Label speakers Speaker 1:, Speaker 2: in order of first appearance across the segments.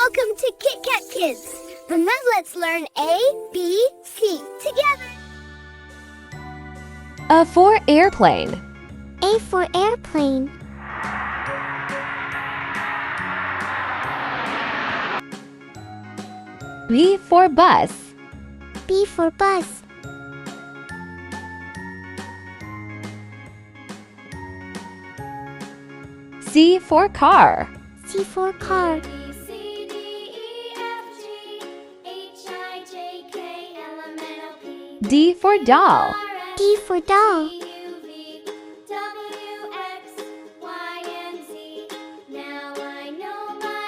Speaker 1: Welcome to Kit Kat Kids. And now let's learn A, B, C together.
Speaker 2: A for airplane.
Speaker 1: A for airplane.
Speaker 2: B for bus.
Speaker 1: B for bus.
Speaker 2: C for car.
Speaker 1: C for car.
Speaker 2: D for doll.
Speaker 1: D for doll.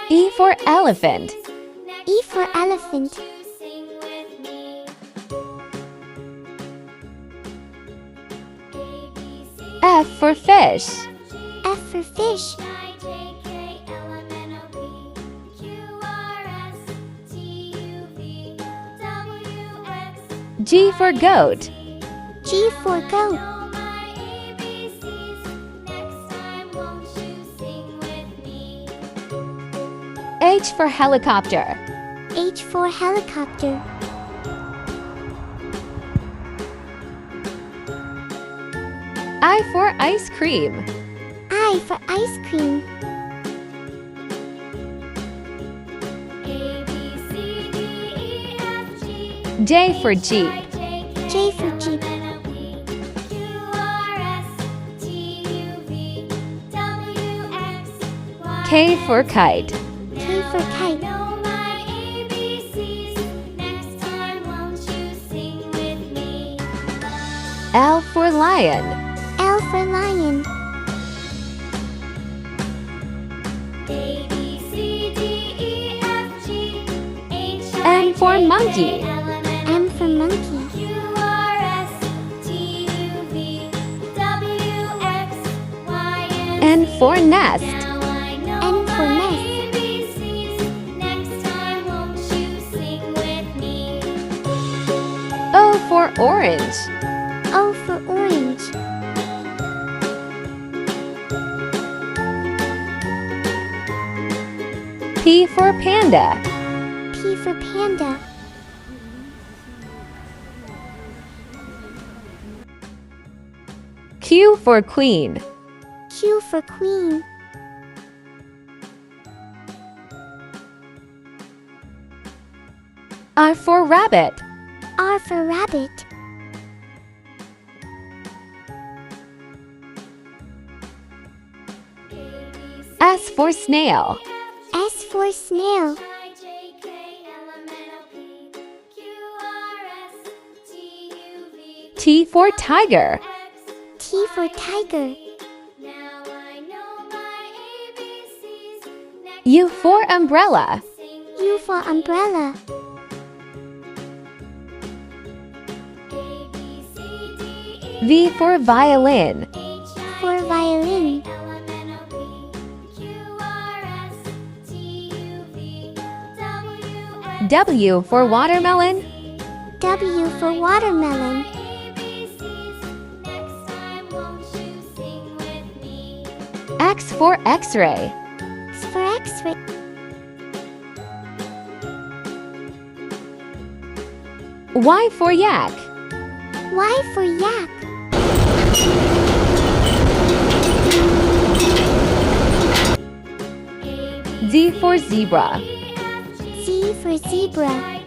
Speaker 2: E for elephant.
Speaker 1: E for elephant.
Speaker 2: F for fish.
Speaker 1: F for fish.
Speaker 2: G for goat.
Speaker 1: G for goat.
Speaker 2: H for helicopter.
Speaker 1: H for helicopter.
Speaker 2: I for ice cream.
Speaker 1: I for ice cream.
Speaker 2: J for jeep.
Speaker 1: J for jeep.
Speaker 2: K for kite.
Speaker 1: K for kite.
Speaker 2: L for lion.
Speaker 1: L for lion.
Speaker 2: M for monkey.
Speaker 1: M for monkey.
Speaker 2: N for nest.
Speaker 1: N for nest.
Speaker 2: O for orange.
Speaker 1: O for orange.
Speaker 2: P for panda.
Speaker 1: P for panda.
Speaker 2: Q for queen.
Speaker 1: Q for queen.
Speaker 2: R for rabbit.
Speaker 1: R for rabbit.
Speaker 2: S for snail.
Speaker 1: S for snail.
Speaker 2: T for tiger.
Speaker 1: T for tiger.
Speaker 2: U for umbrella.
Speaker 1: U for umbrella.
Speaker 2: V for violin.
Speaker 1: For violin.
Speaker 2: W for watermelon.
Speaker 1: W for watermelon.
Speaker 2: X for x-ray.
Speaker 1: X for x-ray.
Speaker 2: Y for yak.
Speaker 1: Y for yak.
Speaker 2: Z for zebra.
Speaker 1: Z for zebra.